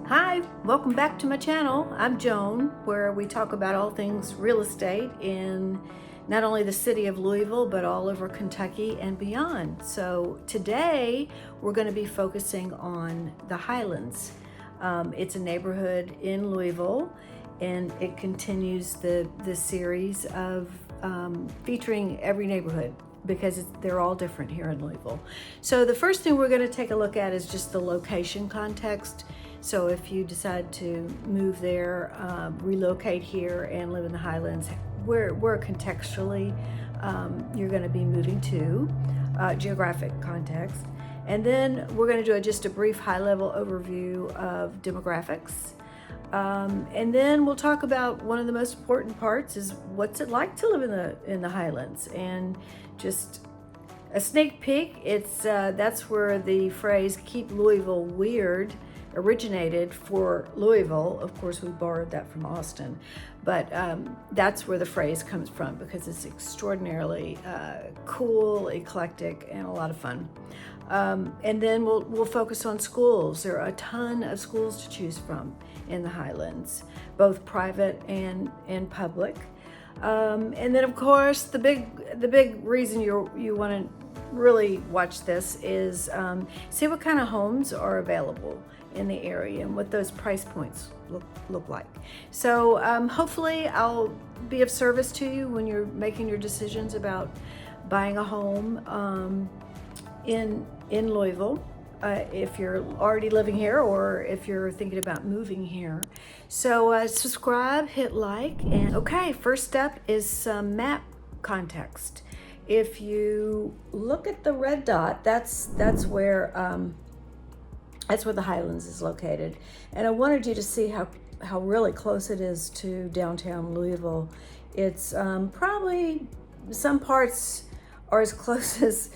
Hi, welcome back to my channel. I'm Joan, where we talk about all things real estate in not only the city of Louisville, but all over Kentucky and beyond. So today we're going to be focusing on the Highlands. It's a neighborhood in Louisville, and it continues the series of featuring every neighborhood because they're all different here in Louisville. So the first thing we're going to take a look at is just the location context. So if you decide to move there, relocate here and live in the Highlands, where contextually you're going to be moving to, geographic context. And then we're going to do just a brief high-level overview of demographics. And then we'll talk about one of the most important parts is what's it like to live in the Highlands, and just a sneak peek. It's that's where the phrase "keep Louisville weird" originated for Louisville. Of course, we borrowed that from Austin, but that's where the phrase comes from because it's extraordinarily cool, eclectic, and a lot of fun. And then we'll focus on schools. There are a ton of schools to choose from in the Highlands, both private and public. And then, of course, the big reason you want to really watch this is see what kind of homes are available in the area and what those price points look like. So hopefully I'll be of service to you when you're making your decisions about buying a home in Louisville, if you're already living here or if you're thinking about moving here. So subscribe, hit like, and okay, first step is some map context. If you look at the red dot, that's where the Highlands is located. And I wanted you to see how really close it is to downtown Louisville. It's probably, some parts are as close as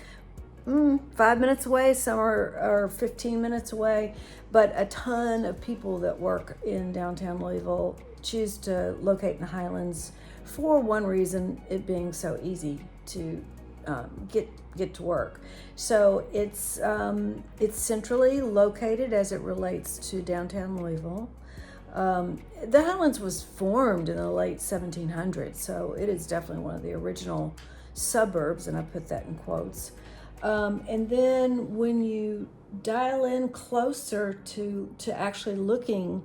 5 minutes away, some are 15 minutes away, but a ton of people that work in downtown Louisville choose to locate in the Highlands for one reason, it being so easy to get to work. So it's centrally located as it relates to downtown Louisville. The Highlands was formed in the late 1700s, so it is definitely one of the original suburbs, and I put that in quotes. And then when you dial in closer to actually looking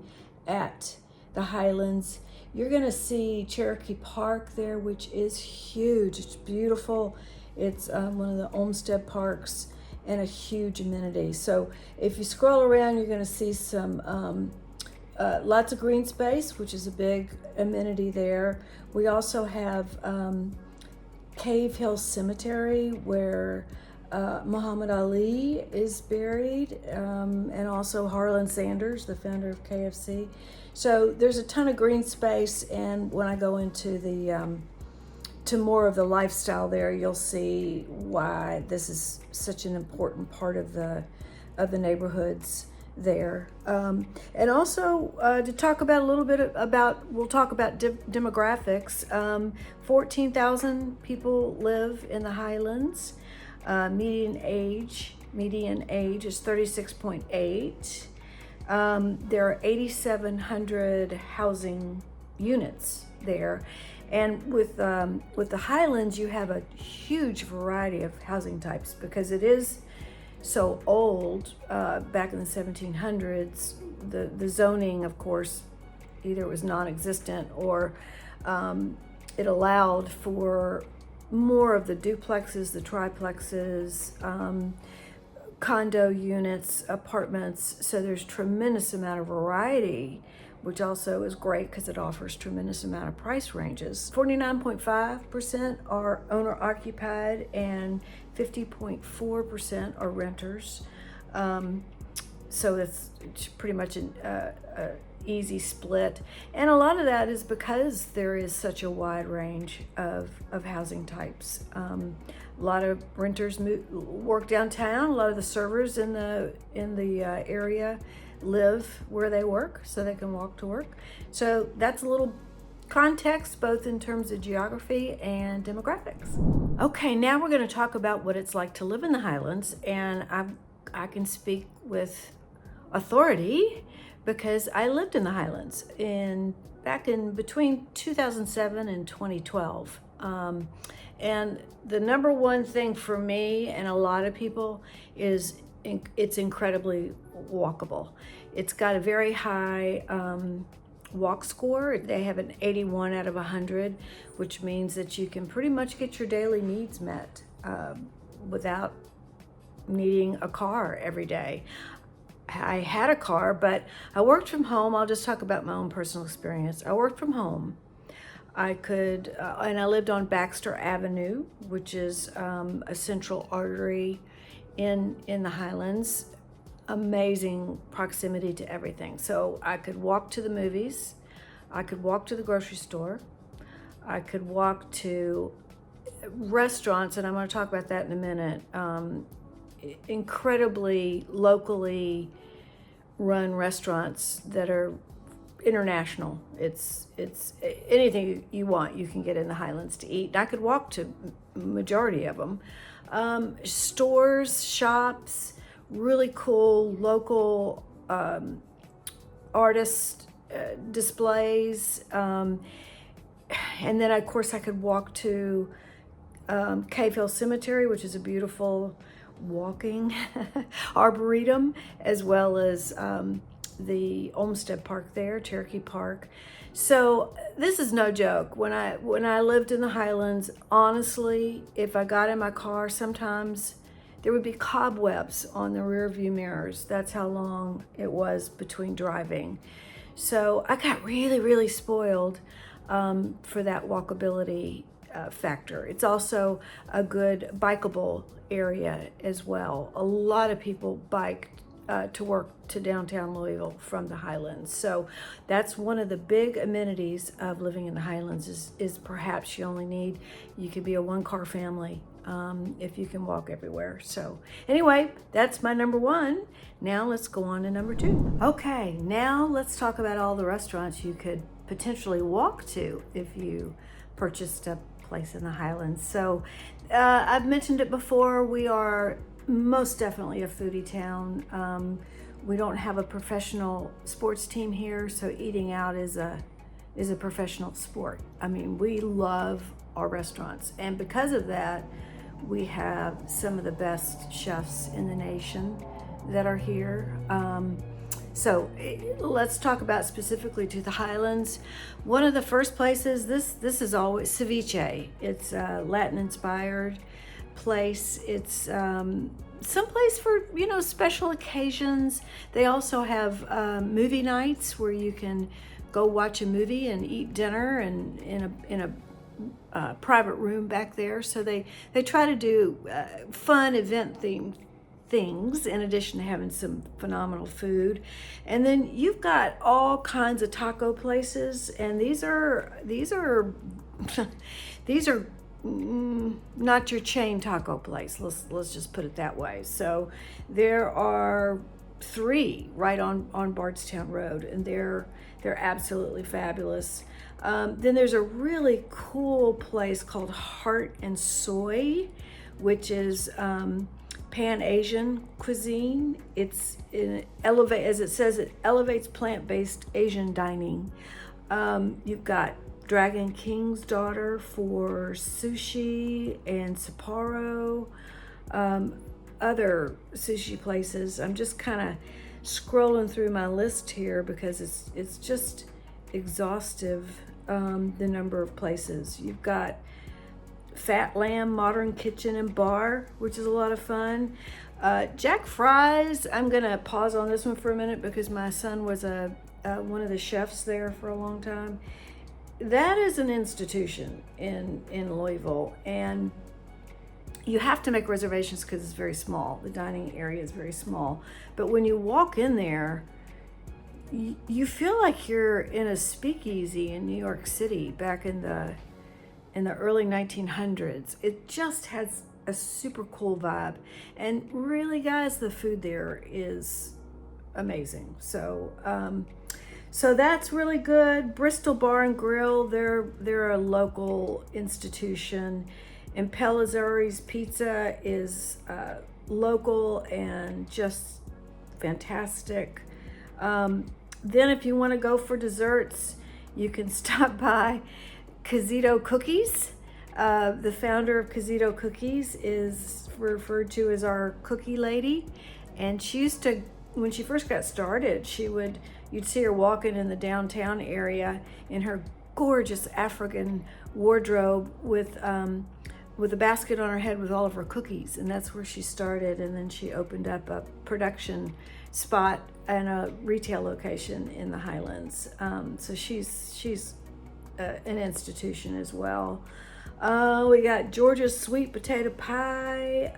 at the Highlands, you're going to see Cherokee Park there, which is huge. It's beautiful. It's one of the Olmsted parks and a huge amenity. So if you scroll around, you're going to see some lots of green space, which is a big amenity there. We also have Cave Hill Cemetery, where Muhammad Ali is buried, and also Harlan Sanders, the founder of KFC. So there's a ton of green space, and when I go into the to more of the lifestyle there, you'll see why this is such an important part of the neighborhoods there. And also to talk about a little bit about, we'll talk about demographics. 14,000 people live in the Highlands. Median age is 36.8. There are 8,700 housing units there, and with the Highlands, you have a huge variety of housing types because it is so old. Back in the 1700s, the zoning, of course, either was non-existent or it allowed for more of the duplexes, the triplexes, condo units, apartments. So there's tremendous amount of variety, which also is great because it offers tremendous amount of price ranges. 49.5% are owner occupied and 50.4% are renters. So it's pretty much an easy split, and a lot of that is because there is such a wide range of housing types. A lot of renters work downtown. A lot of the servers in the area live where they work, so they can walk to work. So that's a little context, both in terms of geography and demographics. Okay, now we're going to talk about what it's like to live in the Highlands, and I can speak with authority because I lived in the Highlands back in between 2007 and 2012. And the number one thing for me and a lot of people is it's incredibly walkable. It's got a very high walk score. They have an 81 out of 100, which means that you can pretty much get your daily needs met without needing a car every day. I had a car, but I worked from home. I'll just talk about my own personal experience. I worked from home. And I lived on Baxter Avenue, which is a central artery in the Highlands. Amazing proximity to everything. So I could walk to the movies, I could walk to the grocery store, I could walk to restaurants, and I'm going to talk about that in a minute. Incredibly locally run restaurants that are international. It's anything you want you can get in the Highlands to eat. And I could walk to majority of them. Stores, shops, really cool local artist displays, and then of course I could walk to Cave Hill Cemetery, which is a beautiful walking arboretum, as well as the Olmsted Park there, Cherokee Park. So this is no joke. When I lived in the Highlands, honestly, if I got in my car, sometimes there would be cobwebs on the rear view mirrors. That's how long it was between driving. So I got really, really spoiled for that walkability factor. It's also a good bikeable area as well. A lot of people bike to work to downtown Louisville from the Highlands. So that's one of the big amenities of living in the Highlands is perhaps you could be a one-car family if you can walk everywhere. So anyway, that's my number one. Now let's go on to number two. Okay, now let's talk about all the restaurants you could potentially walk to if you purchased a place in the Highlands. So I've mentioned it before, we are most definitely a foodie town. We don't have a professional sports team here, so eating out is a professional sport. I mean, we love our restaurants, and because of that, we have some of the best chefs in the nation that are here. So let's talk about specifically to the Highlands. One of the first places, this is always ceviche. It's a Latin inspired place. It's someplace for special occasions. They also have movie nights where you can go watch a movie and eat dinner and in a private room back there. So they try to do fun event themed things in addition to having some phenomenal food. And then you've got all kinds of taco places, and these are not your chain taco place. Let's just put it that way. So there are 3 right on Bardstown Road, and they're absolutely fabulous. Then there's a really cool place called Heart and Soy, which is Pan-Asian cuisine. As it says, it elevates plant-based Asian dining. You've got Dragon King's Daughter for sushi and Sapporo, other sushi places. I'm just kind of scrolling through my list here because it's just exhaustive, the number of places. You've got Fat Lamb Modern Kitchen and Bar, which is a lot of fun. Jack Fry's, I'm gonna pause on this one for a minute because my son was one of the chefs there for a long time. That is an institution in Louisville, and you have to make reservations because it's very small. The dining area is very small, but when you walk in there, you feel like you're in a speakeasy in New York City back in the early 1900s. It just has a super cool vibe, and really, guys, the food there is amazing. So that's really good. Bristol Bar and Grill, they're a local institution. And Pellizzari's Pizza is local and just fantastic. Then if you want to go for desserts, you can stop by KY.Intro Cookies. The founder of KY.Intro Cookies is referred to as our cookie lady. And she used to, when she first got started, you'd see her walking in the downtown area in her gorgeous African wardrobe with a basket on her head with all of her cookies, and that's where she started. And then she opened up a production spot and a retail location in the Highlands. So she's an institution as well. We got Georgia's sweet potato pie.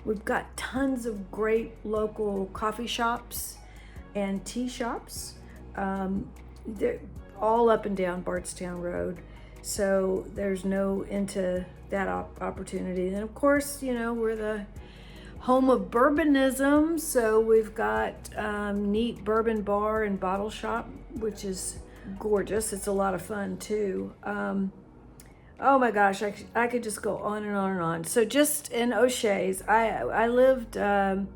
We've got tons of great local coffee shops and tea shops. They're all up and down Bardstown Road. So there's no end to that opportunity. And of course, we're the home of bourbonism. So we've got neat bourbon bar and bottle shop, which is gorgeous. It's a lot of fun too. Oh my gosh, I could just go on and on and on. So just in O'Shea's, I lived down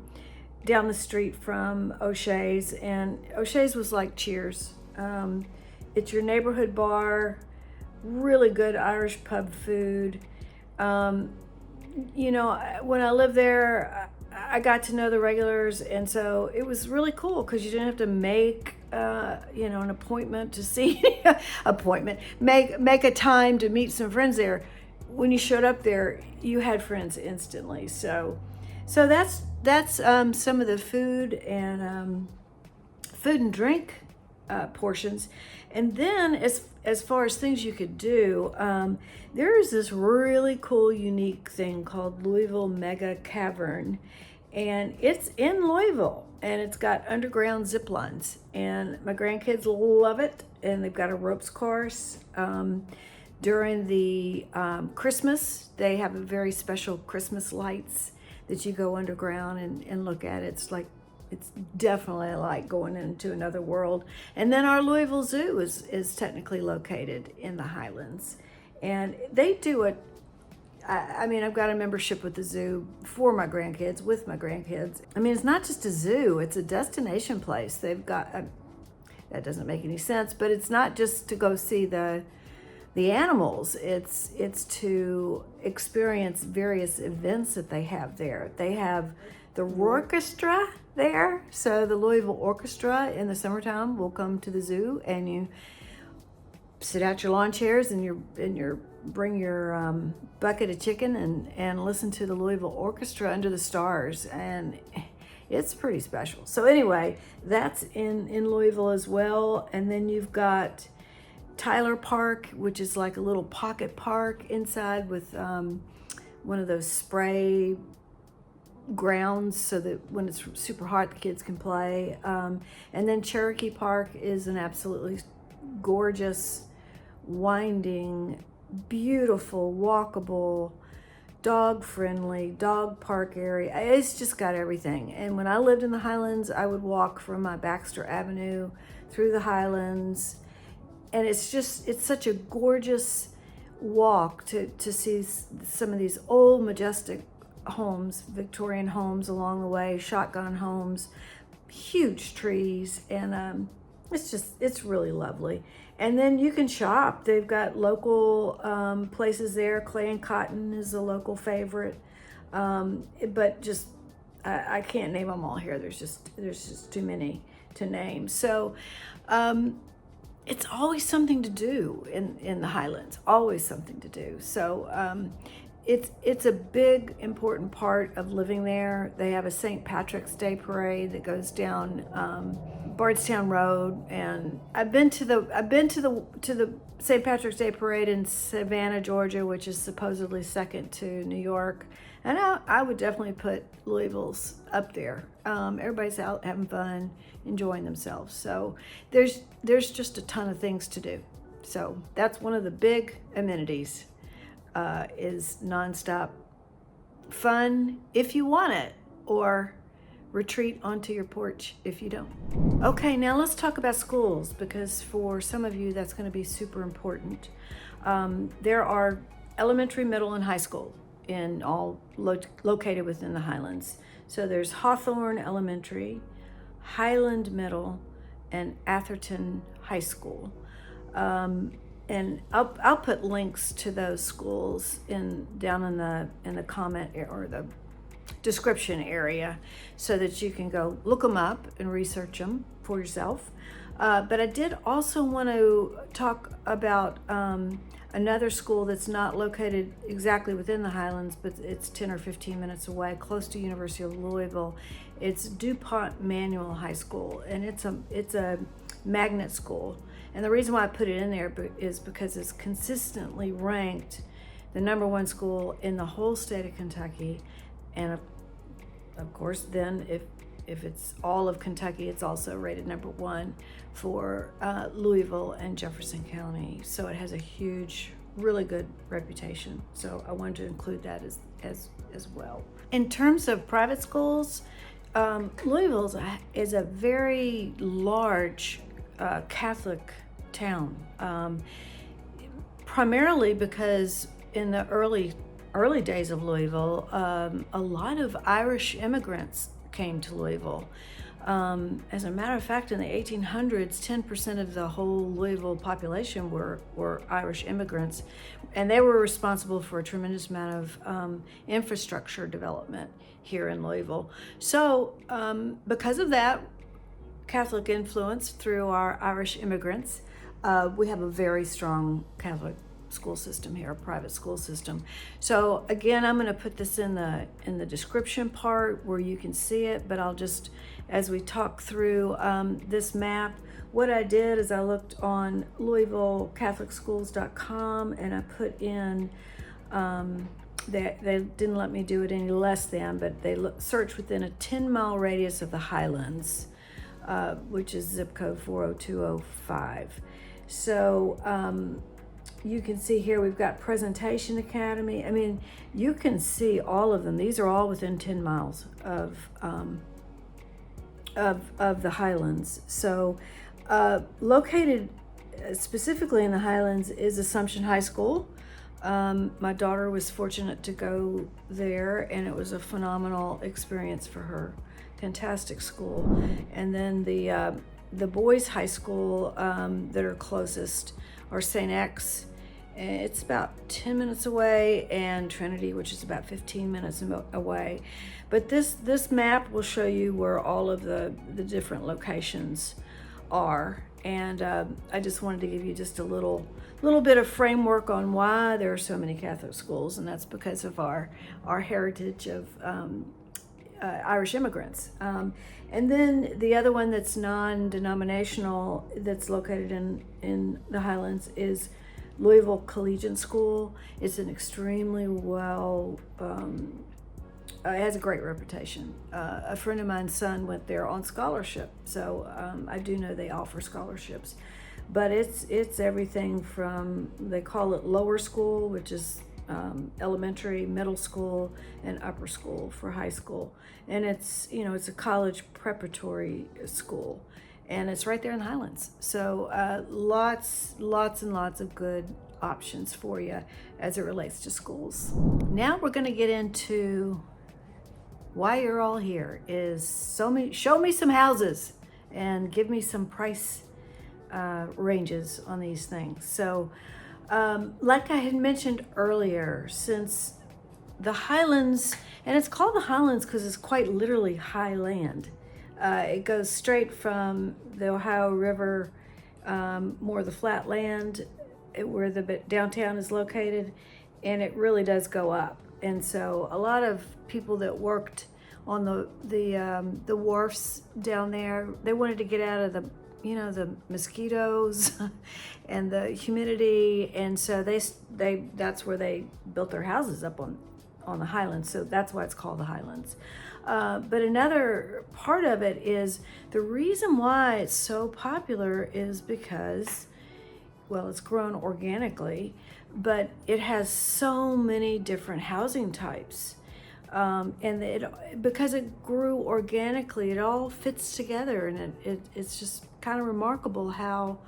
the street from O'Shea's, and O'Shea's was like Cheers. It's your neighborhood bar, really good Irish pub food. When I lived there, I got to know the regulars, and so it was really cool because you didn't have to make an appointment to see make a time to meet some friends there. When you showed up there, you had friends instantly. So that's some of the food and drink portions. And then as far as things you could do, there is this really cool, unique thing called Louisville Mega Cavern, and it's in Louisville, and it's got underground zip lines, and my grandkids love it. And they've got a ropes course. During the Christmas, they have a very special Christmas lights that you go underground and look at. It's definitely like going into another world. And then our Louisville Zoo is technically located in the Highlands, and they do it. I've got a membership with the zoo for my grandkids, with my grandkids. It's not just a zoo, it's a destination place. They've got, that doesn't make any sense, but it's not just to go see the animals. It's to experience various events that they have there. They have the orchestra there. So the Louisville Orchestra in the summertime will come to the zoo, and you sit out your lawn chairs and you bring your bucket of chicken and listen to the Louisville Orchestra under the stars, and it's pretty special. So anyway, that's in Louisville as well. And then you've got Tyler Park, which is like a little pocket park inside with one of those spray grounds so that when it's super hot, the kids can play. And then Cherokee Park is an absolutely gorgeous, winding, beautiful, walkable, dog-friendly dog park area. It's just got everything. And when I lived in the Highlands, I would walk from my Baxter Avenue through the Highlands, and it's such a gorgeous walk to see some of these old majestic homes, Victorian homes along the way, shotgun homes, huge trees, and it's really lovely. And then you can shop. They've got local places there. Clay and Cotton is a local favorite, but just I can't name them all here. There's just too many to name. So it's always something to do in the Highlands. Always something to do. So it's a big, important part of living there. They have a St. Patrick's Day parade that goes down Bardstown Road, and I've been to the St. Patrick's Day parade in Savannah, Georgia, which is supposedly second to New York, and I would definitely put Louisville's up there. Everybody's out having fun, enjoying themselves. So there's just a ton of things to do. So that's one of the big amenities. Is nonstop fun if you want it, or retreat onto your porch if you don't. Okay, now let's talk about schools, because for some of you that's going to be super important. There are elementary, middle, and high school in all located within the Highlands. So there's Hawthorne Elementary, Highland Middle, and Atherton High School. And I'll put links to those schools down in the comment or the description area, so that you can go look them up and research them for yourself. But I did also want to talk about another school that's not located exactly within the Highlands, but it's 10 or 15 minutes away, close to University of Louisville. It's DuPont Manual High School, and it's a magnet school. And the reason why I put it in there is because it's consistently ranked the #1 school in the whole state of Kentucky. And of course, then if it's all of Kentucky, it's also rated #1 for Louisville and Jefferson County. So it has a huge, really good reputation. So I wanted to include that as well. In terms of private schools, Louisville is a very large Catholic town, primarily because in the early days of Louisville, a lot of Irish immigrants came to Louisville. As a matter of fact, in the 1800s, 10% of the whole Louisville population were Irish immigrants, and they were responsible for a tremendous amount of infrastructure development here in Louisville. So because of that Catholic influence through our Irish immigrants, we have a very strong Catholic school system here, a private school system. So again, I'm going to put this in the description part where you can see it, but I'll just, as we talk through this map, what I did is I looked on LouisvilleCatholicSchools.com, and I put in they didn't let me do it any less than, but they searched within a 10-mile radius of the Highlands, which is zip code 40205. So you can see here we've got Presentation Academy. I mean, you can see all of them. These are all within 10 miles of the Highlands. So located specifically in the Highlands is Assumption High School. My daughter was fortunate to go there, and it was a phenomenal experience for her. Fantastic school. And then the boys' high school that are closest are St. X. It's about 10 minutes away, and Trendy, which is about 15 minutes away. But this map will show you where all of the different locations are. And I just wanted to give you just a little bit of framework on why there are so many Catholic schools, and that's because of our heritage of Irish immigrants. And then the other one that's non-denominational that's located in the Highlands is Louisville Collegiate School. It's an extremely it has a great reputation. A friend of mine's son went there on scholarship, so I do know they offer scholarships. But it's everything from, they call it lower school, which is elementary, middle school, and upper school for high school. And it's a college preparatory school, and it's right there in the Highlands. So lots and lots of good options for you as it relates to schools. Now we're going to get into why you're all here. Show me some houses and give me some price ranges on these things. So like I had mentioned earlier, since the Highlands, and it's called the Highlands because it's quite literally high land. It goes straight from the Ohio River, more the flat land where the downtown is located, and it really does go up. And so a lot of people that worked on the wharfs down there, they wanted to get out of the mosquitoes and the humidity, and so that's where they built their houses up on the Highlands. So that's why it's called the Highlands. But another part of it is the reason why it's so popular is because, well, it's grown organically, but it has so many different housing types. And because it grew organically, it all fits together, and it's just kind of remarkable how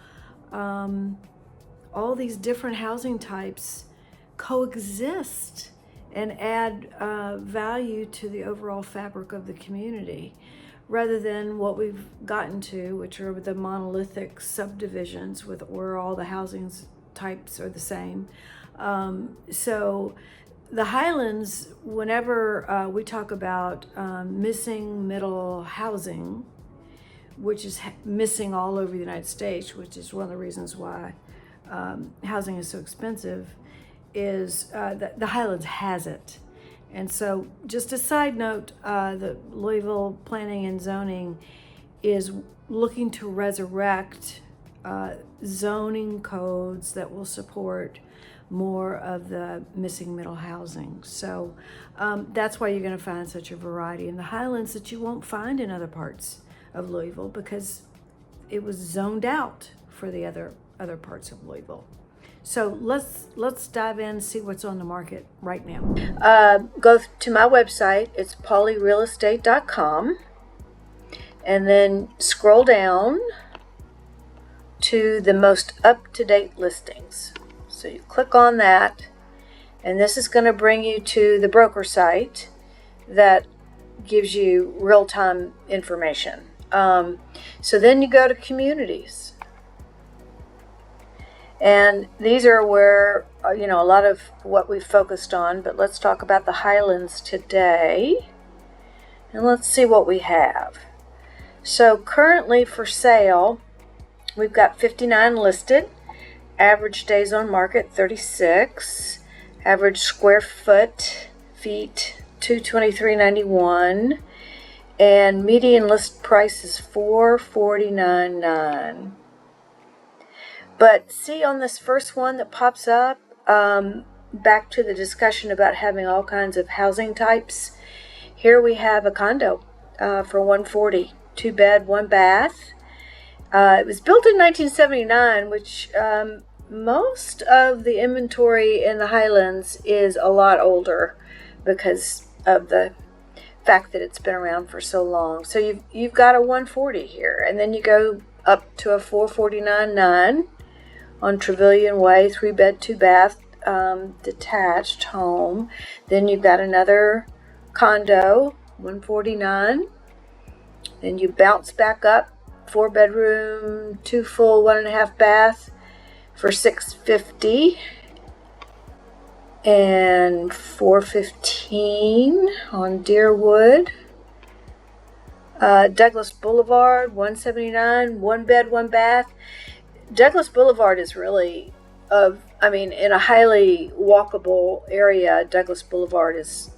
all these different housing types coexist and add value to the overall fabric of the community. rather than what we've gotten to, which are the monolithic subdivisions where all the housing types are the same. So the Highlands, whenever we talk about missing middle housing, which is missing all over the United States, which is one of the reasons why housing is so expensive, is that the Highlands has it. And so just a side note, the Louisville Planning and Zoning is looking to resurrect zoning codes that will support more of the missing middle housing. So that's why you're going to find such a variety in the Highlands that you won't find in other parts of Louisville, because it was zoned out for the other parts of Louisville. So let's dive in and see what's on the market right now. Go to my website. It's paulyrealestate.com, and then scroll down to the most up-to-date listings. So you click on that, and this is going to bring you to the broker site that gives you real-time information. So then you go to communities. And these are where, a lot of what we've focused on, but let's talk about the Highlands today. And let's see what we have. So currently for sale, we've got 59 listed. Average days on market, 36. Average square feet, 223.91. And median list price is $449.9. But see, on this first one that pops up, back to the discussion about having all kinds of housing types. Here we have a condo for $140, 2 bed, 1 bath. It was built in 1979, which most of the inventory in the Highlands is a lot older because of the fact that it's been around for so long. So you've got a 140 here, and then you go up to a $449.9 on Trevilian Way, 3 bed, 2 bath, detached home. Then you've got another condo, $149. Then you bounce back up, 4 bedroom, 2 full, 1.5 bath for $650. And $415 on Deerwood. Douglas Boulevard, $179, 1 bed, 1 bath. Douglas Boulevard is really in a highly walkable area. Douglas Boulevard is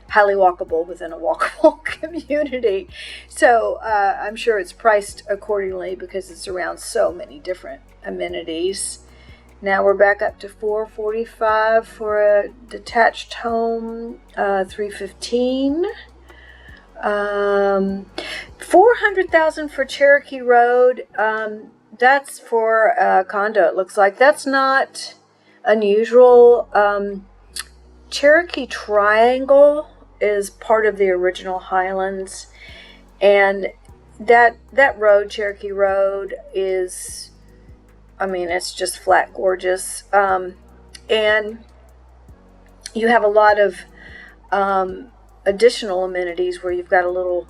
highly walkable within a walkable community. So I'm sure it's priced accordingly because it's around so many different amenities. Now we're back up to $445 for a detached home, $315. $400,000 for Cherokee Road. That's for a condo, it looks like. That's not unusual. Cherokee Triangle is part of the original Highlands, and that road, Cherokee Road, is, it's just flat gorgeous. And you have a lot of additional amenities where you've got a little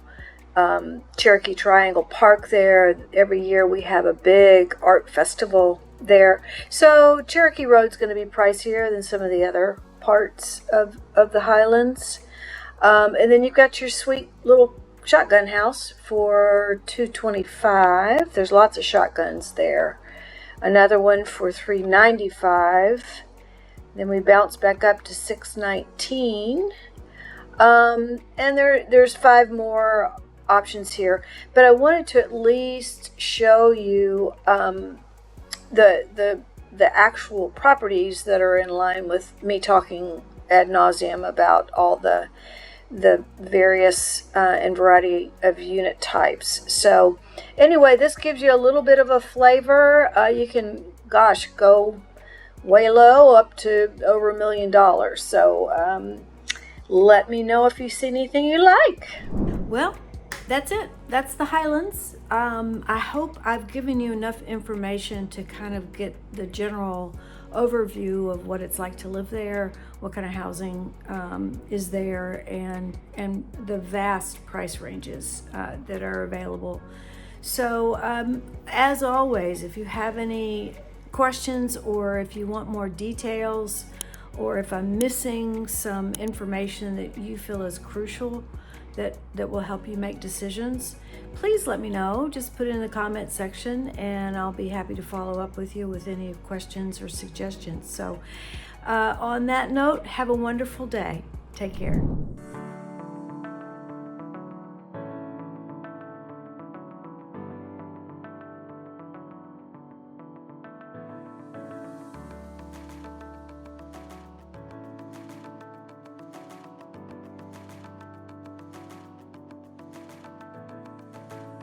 Cherokee Triangle Park there. Every year we have a big art festival there. So Cherokee Road's going to be pricier than some of the other parts of the Highlands. And then you've got your sweet little shotgun house for $225. There's lots of shotguns there. Another one for $395. Then we bounce back up to $619. And there's 5 more options here, but I wanted to at least show you the actual properties that are in line with me talking ad nauseum about all the various and variety of unit types. So anyway, this gives you a little bit of a flavor. You can, go way low up to over $1 million. So let me know if you see anything you like. Well, that's it. that's the Highlands. I hope I've given you enough information to kind of get the general overview of what it's like to live there, what kind of housing is there, and the vast price ranges that are available. So as always, if you have any questions, or if you want more details, or if I'm missing some information that you feel is crucial that will help you make decisions, please let me know. Just put it in the comment section and I'll be happy to follow up with you with any questions or suggestions. So on that note, have a wonderful day. Take care.